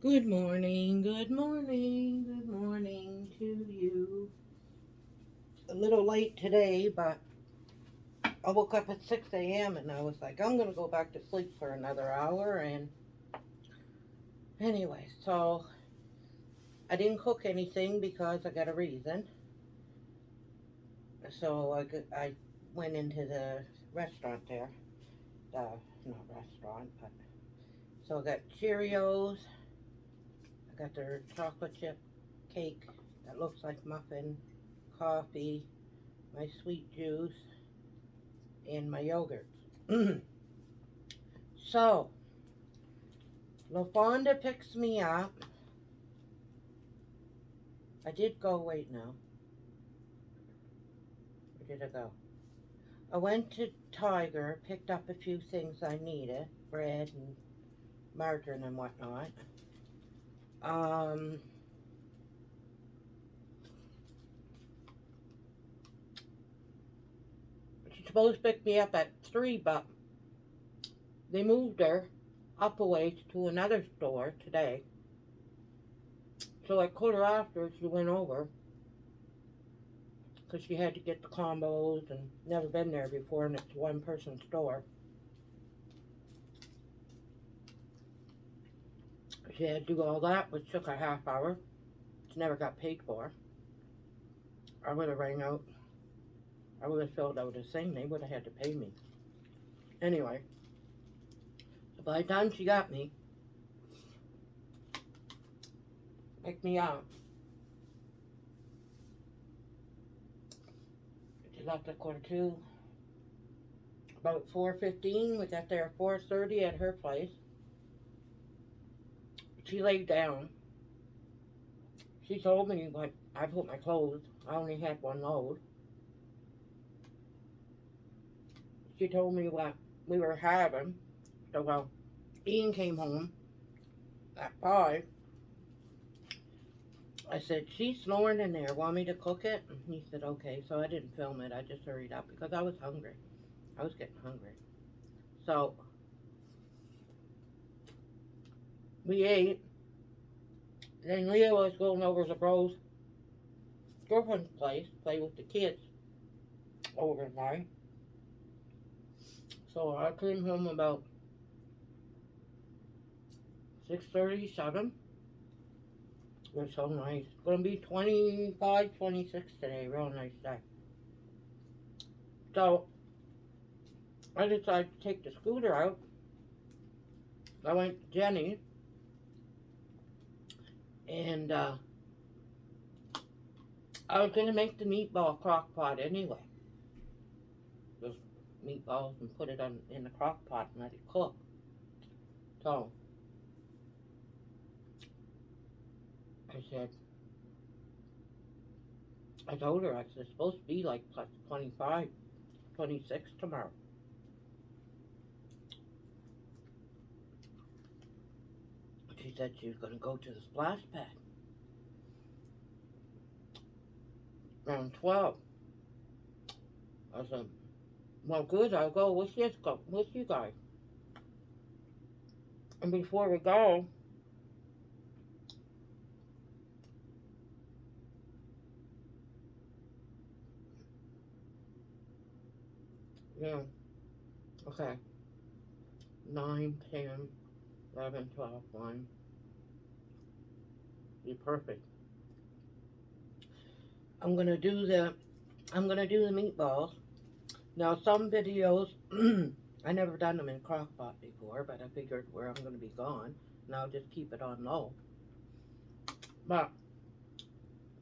Good morning, good morning, good morning to you. A little late today, but I woke up at 6 a.m. and I was like, I'm going to go back to sleep for another hour. And anyway, so I didn't cook anything because I got a reason. So I went into the restaurant there. Not restaurant, but so I got Cheerios. I got their chocolate chip cake that looks like muffin, coffee, my sweet juice, and my yogurt. So, LaFonda picks me up. I did go, wait now. Where did I go? I went to Tiger, picked up a few things I needed, bread and margarine and whatnot. Um, she's supposed to pick me up at 3, but they moved her up a ways to another store today. So I called her after she went over because she had to get the combos and never been there before, and it's a one-person store. She had to do all that, which took a half hour. She never got paid for. I would have rang out. I would have filled out a thing. They would have had to pay me. Anyway, so by the time she got me, picked me up, she left at 1:45. About 4:15, we got there at 4:30 at her place. She laid down. She told me what I put my clothes. I only had one load. She told me what we were having. So Ian came home at 5. I said, she's snoring in there. Want me to cook it? And he said, okay. So I didn't film it. I just hurried up because I was hungry. I was getting hungry. So we ate. Then Leah was going over to Bro's girlfriend's place, play with the kids overnight. So I came home about 6:37. It was so nice. It's going to be 25, 26 today. Real nice day. So I decided to take the scooter out. I went to Jenny and I was going to make the meatball crock pot anyway. Just meatballs and put it in the crock pot and let it cook. So I said, I told her, I said, it's supposed to be like plus 25, 26 tomorrow. She said she was going to go to the splash pad around 12. I said, well, good, I'll go with you guys. And before we go, yeah, okay, 9, 10, 11, 12, 1, be perfect. I'm gonna do the meatballs. Now some videos, I never done them in crock pot before, but I figured where I'm gonna be gone, and I'll just keep it on low. But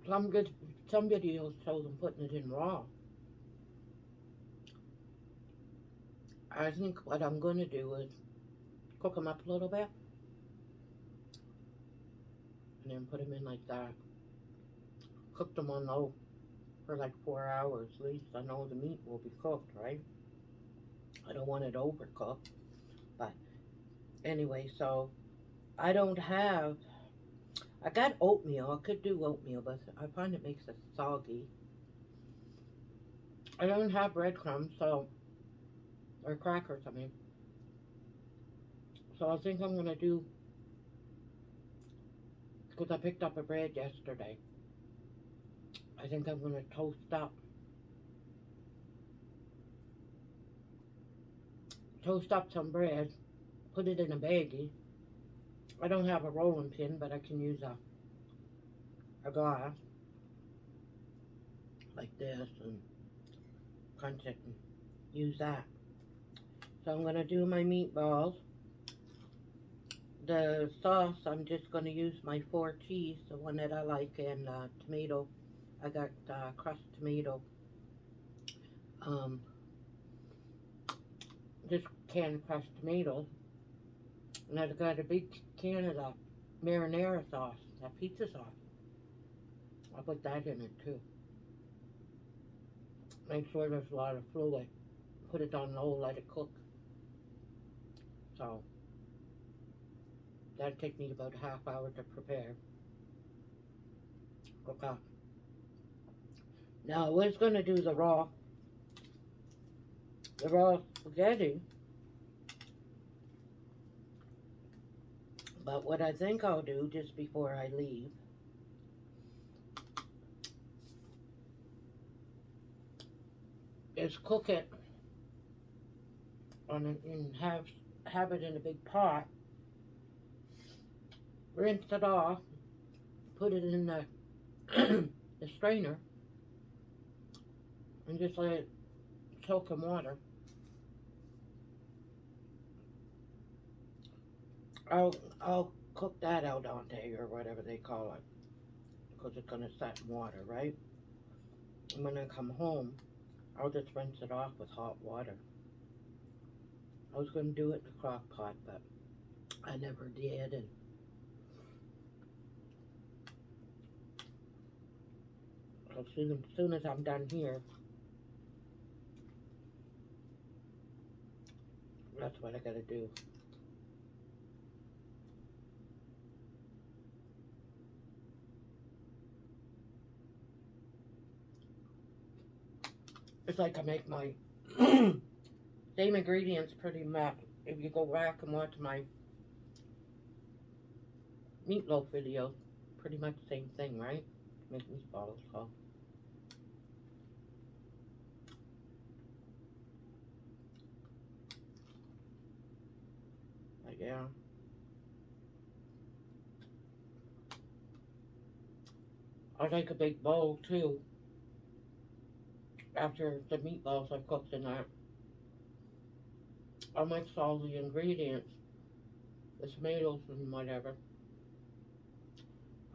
some good, some videos show them putting it in raw. I think what I'm gonna do is cook them up a little bit, and then put them in like that. Cook them on low for like 4 hours at least. I know the meat will be cooked, right? I don't want it overcooked. But anyway, so I don't have. I got oatmeal. I could do oatmeal, but I find it makes it soggy. I don't have breadcrumbs, so or crackers. I mean, so I think I'm gonna do because I picked up a bread yesterday. I think I'm going to toast up some bread, put it in a baggie. I don't have a rolling pin, but I can use a glass like this and crunch it and use that. So I'm going to do my meatballs. The sauce, I'm just going to use my 4 cheese, the one that I like, and tomato. I got crushed tomato. Um, just canned crushed tomatoes. And I've got a big can of that marinara sauce, that pizza sauce. I'll put that in it too. Make sure there's a lot of fluid. Put it on low, let it cook. So that'll take me about a half hour to prepare. Cook up. Now I was gonna do the raw spaghetti, but what I think I'll do just before I leave is cook it and have it in a big pot, rinse it off, put it in the the strainer, and just let it soak in water. I'll cook that al dente or whatever they call it, because it's gonna set in water, right? And when I come home, I'll just rinse it off with hot water. I was gonna do it in the crock pot, but I never did. And as soon as I'm done here, that's what I gotta do. It's like I make my same ingredients pretty much. If you go back and watch my meatloaf video, pretty much the same thing, right? Make meatballs, so. But yeah. I take a big bowl too. After the meatballs are cooked in that, I'll mix all the ingredients, the tomatoes and whatever.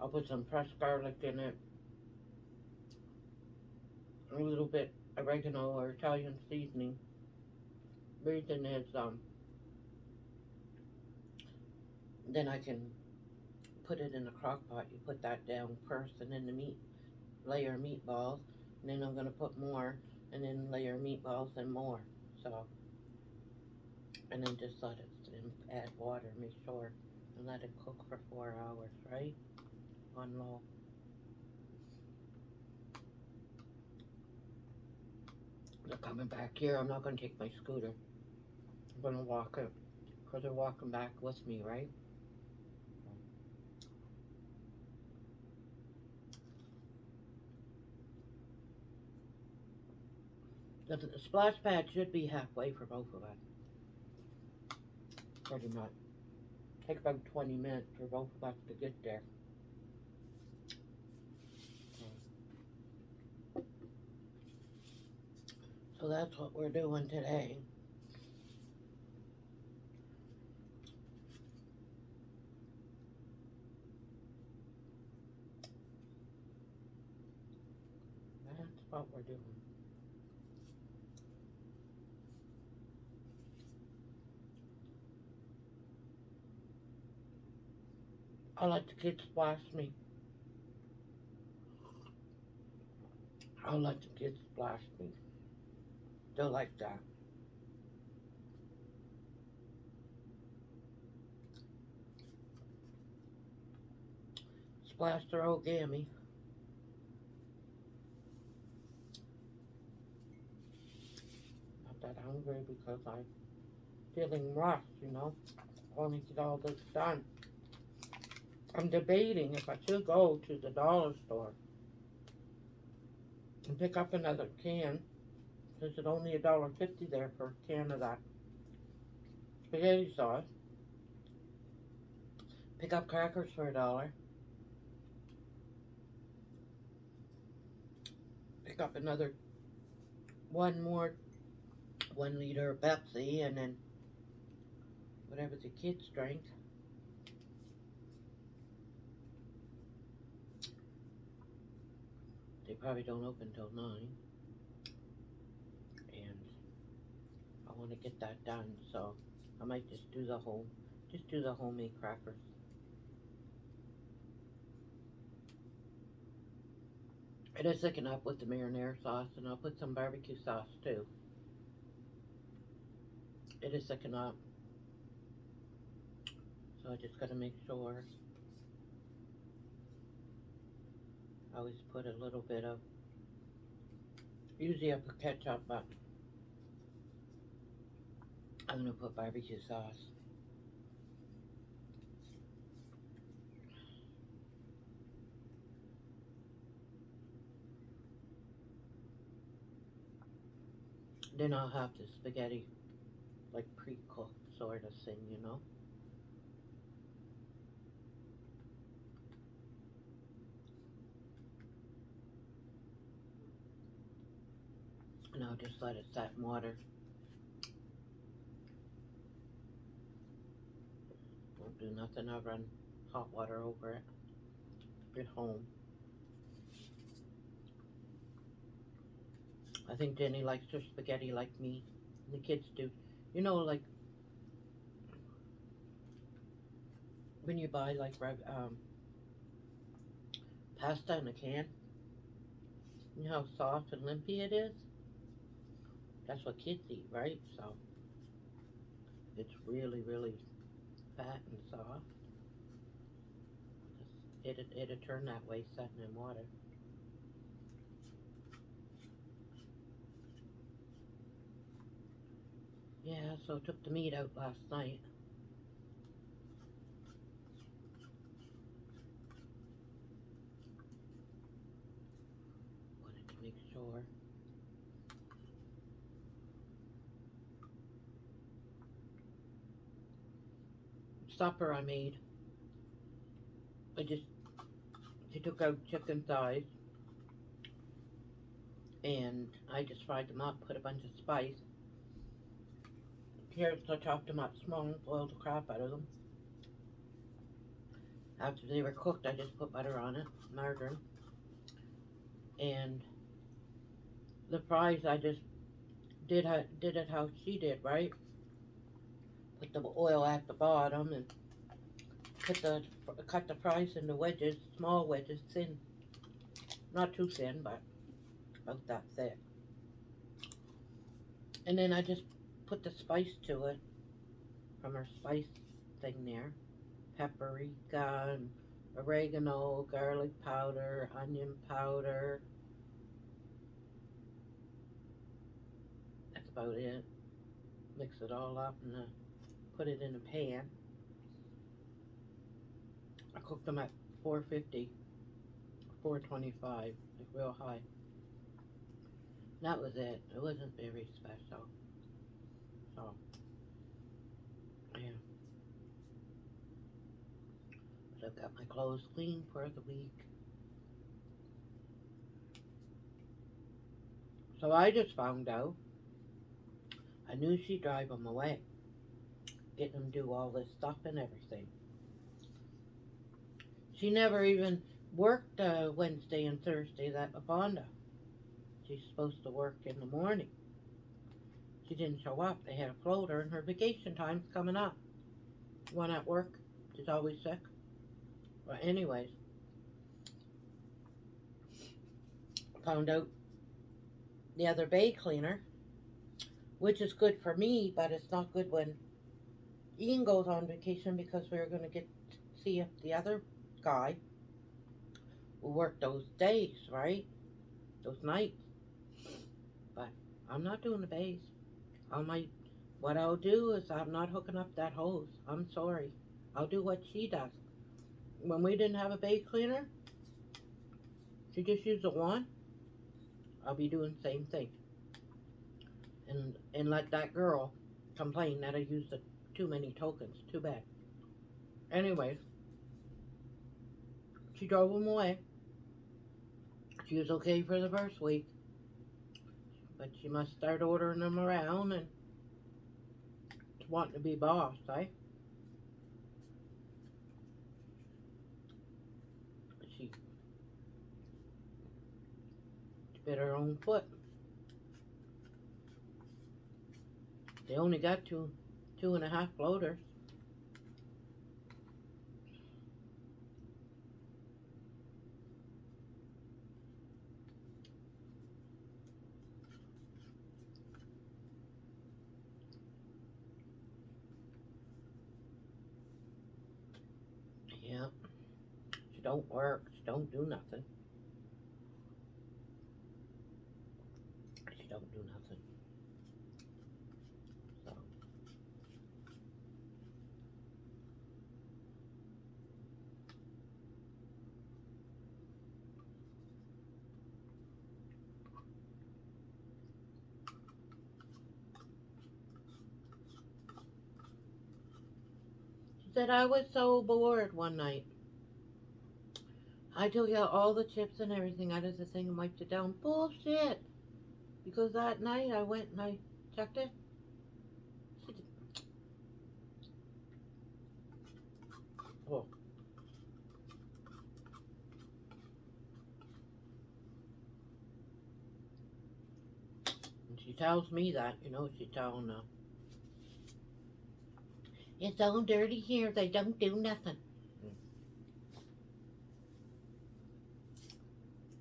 I'll put some fresh garlic in it, a little bit oregano or Italian seasoning. Reason is, then I can put it in a crock pot. You put that down first, and then the layer meatballs, and then I'm gonna put more, and then layer meatballs and more. So, and then just let it, and add water, make sure, and let it cook for 4 hours, right? On low. They're coming back here. I'm not gonna take my scooter. I'm gonna walk it, because they're walking back with me, right? The splash pad should be halfway for both of us. Pretty much. Take about 20 minutes for both of us to get there. So that's what we're doing today. That's what we're doing. I let the kids splash me. I'll let the kids splash me. They're like that. Splash their old gammy. Not that hungry because I'm feeling rushed, you know. I want to get all this done. I'm debating if I should go to the dollar store and pick up another can. Because it's only $1.50 there for a can of that spaghetti sauce. Pick up crackers for $1. Pick up another one more 1 liter of Pepsi, and then whatever the kids drink. They probably don't open till 9, and I want to get that done. So I might just do the homemade crackers. It is thickened up with the marinara sauce, and I'll put some barbecue sauce too. It is thickened up, so I just gotta make sure. I always put a little bit of. Usually I put ketchup, but I'm gonna put barbecue sauce. Then I'll have the spaghetti like pre-cooked sort of thing, you know. And I'll just let it set in water. Won't do nothing. I'll run hot water over it at home. I think Jenny likes her spaghetti like me. And the kids do. You know, like when you buy like pasta in a can, you know how soft and limpy it is? That's what kids eat, right? So it's really, really fat and soft. It'd turn that way setting in water. Yeah, so I took the meat out last night. Wanted to make sure. Supper I made. She took out chicken thighs, and I just fried them up, put a bunch of spice. Carrots, I chopped them up small, boiled the crap out of them. After they were cooked, I just put butter on it, margarine. And the fries, I just did it how she did, right? Put the oil at the bottom and cut the fries into wedges, small wedges, thin, not too thin, but about that thick. And then I just put the spice to it from her spice thing there. Paprika and oregano, garlic powder, onion powder. That's about it. Mix it all up and put it in a pan. I cooked them at 450, 425, like real high. That was it. It wasn't very special. So, yeah. But I've got my clothes clean for the week. So I just found out. I knew she'd drive them away, getting them to do all this stuff and everything. She never even worked Wednesday and Thursday at Lafonda. She's supposed to work in the morning. She didn't show up. They had a floater, and her vacation time's coming up. One at work. She's always sick. But anyways, found out the other bay cleaner, which is good for me, but it's not good when Ian goes on vacation because we're going to get to see if the other guy will work those days, right? Those nights. But I'm not doing the bays. What I'll do is I'm not hooking up that hose. I'm sorry. I'll do what she does. when we didn't have a bay cleaner, she just used the wand. I'll be doing the same thing. And let that girl complain that I used too many tokens. Too bad. Anyways, she drove them away. She was okay for the first week, but she must start ordering them around and wanting to be boss, eh? She bit her own foot. They only got two and a half floaters. Yeah, she don't work. She don't do nothing. She don't do nothing. So she said I was so bored one night. I took out all the chips and everything out of the thing and wiped it down. Bullshit! Because that night I went and I checked it. She did, oh, and she tells me that, she's telling it's all dirty here. They don't do nothing.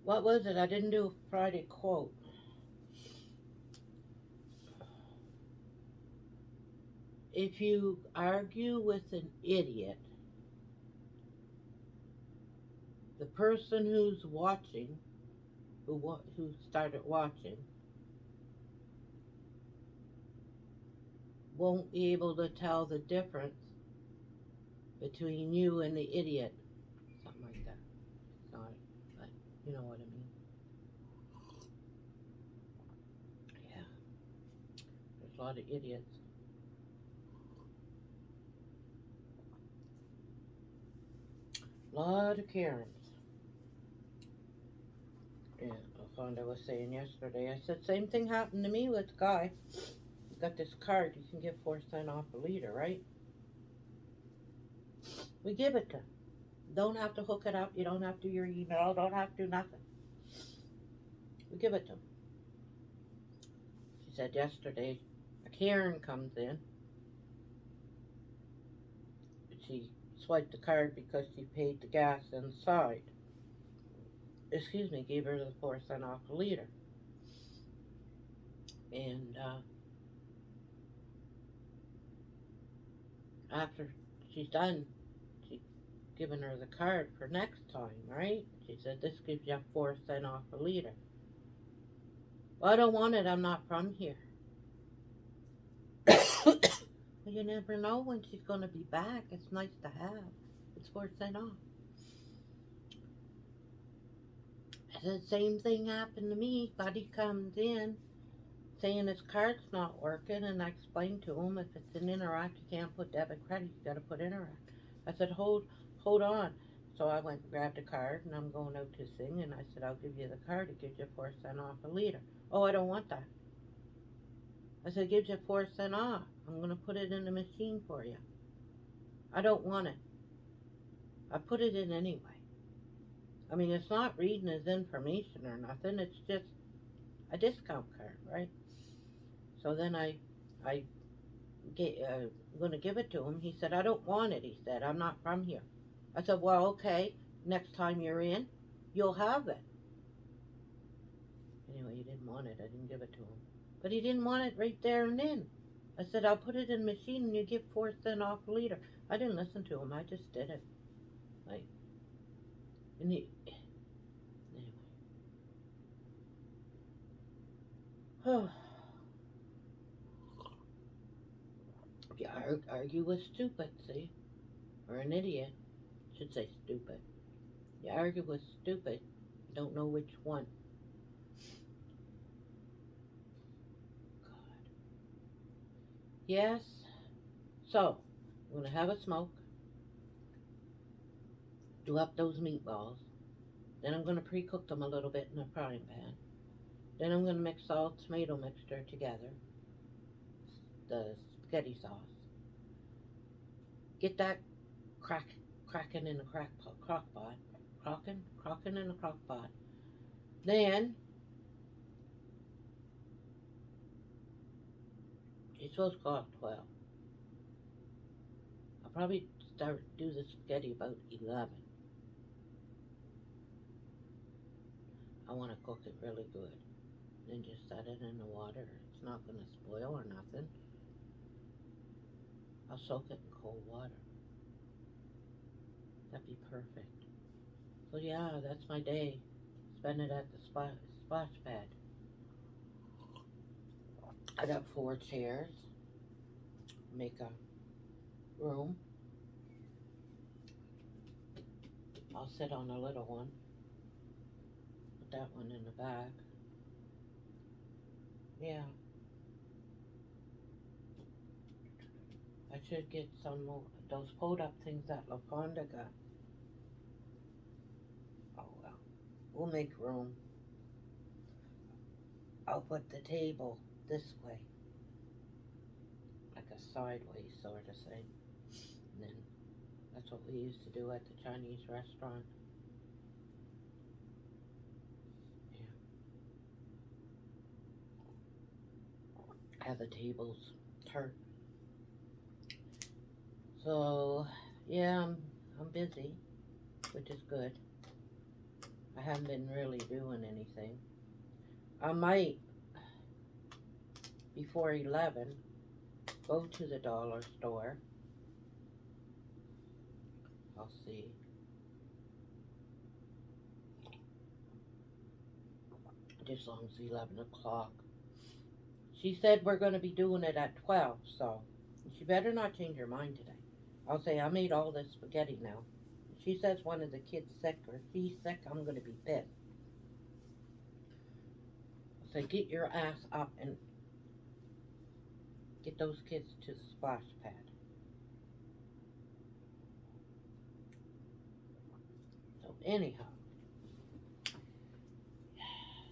What was it? I didn't do a Friday quote. If you argue with an idiot, the person who's watching, who started watching, won't be able to tell the difference between you and the idiot. Something like that. Sorry, but you know what I mean. Yeah, there's a lot of idiots. A lot of Karens. Yeah, Fonda was saying yesterday. I said, same thing happened to me with the guy. You got this card, you can get 4 cents off a liter, right? We give it to him. Don't have to hook it up. You don't have to do your email. Don't have to do nothing. We give it to him. She said yesterday, a Karen comes in. She swiped the card because she paid the gas inside. Excuse me, gave her the 4 cents off a liter. And after she's done, she's given her the card for next time, right? She said, this gives you 4 cents off a liter. Well, I don't want it. I'm not from here. Well, you never know when she's going to be back. It's nice to have. It's 4 cents off. The same thing happened to me. Buddy comes in saying his card's not working, and I explained to him if it's an Interact, you can't put debit credit, you got to put Interact. I said, hold on. So I went and grabbed a card, and I'm going out to sing, and I said, I'll give you the card. It gives you 4 cents off a liter. Oh, I don't want that. I said, it gives you 4 cents off. I'm going to put it in the machine for you. I don't want it. I put it in anyway. I mean, it's not reading his information or nothing. It's just a discount card, right? So then I'm going to give it to him. He said, I don't want it. He said, I'm not from here. I said, well, okay. Next time you're in, you'll have it. Anyway, he didn't want it. I didn't give it to him. But he didn't want it right there and then. I said, I'll put it in the machine and you get 4 cents off a liter. I didn't listen to him. I just did it. Like, and he, anyway. If you argue with stupid, see, or an idiot, should say stupid. You argue with stupid, you don't know which one. God. Yes. So, I'm going to have a smoke, do up those meatballs. Then I'm going to pre-cook them a little bit in a frying pan. Then I'm going to mix all tomato mixture together, the spaghetti sauce. Get that cracking in a crock pot. Crocking in a crock pot. Then, it's supposed to cost 12. I'll probably do the spaghetti about 11. I want to cook it really good. Then just set it in the water. It's not going to spoil or nothing. I'll soak it in cold water. That'd be perfect. So yeah, that's my day. Spend it at the splash pad. I got 4 chairs. Make a room. I'll sit on a little one. Put that one in the back. Yeah. I should get some more those fold up things that LaFonda got. Oh well. We'll make room. I'll put the table this way. Like a sideways sort of thing. And then that's what we used to do at the Chinese restaurant. Yeah. Have the tables turn. So yeah, I'm busy, which is good. I haven't been really doing anything. I might before 11 go to the dollar store. I'll see. Just as long as 11 o'clock. She said we're going to be doing it at 12, so she better not change her mind today. I'll say I made all this spaghetti now. She says one of the kids sick or if he's sick, I'm going to be pissed. I'll say get your ass up and get those kids to the splash pad. So anyhow,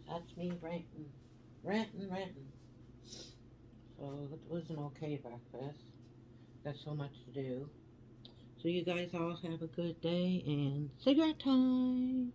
that's me ranting. So it was an okay breakfast. Got so much to do. So you guys all have a good day and cigarette time.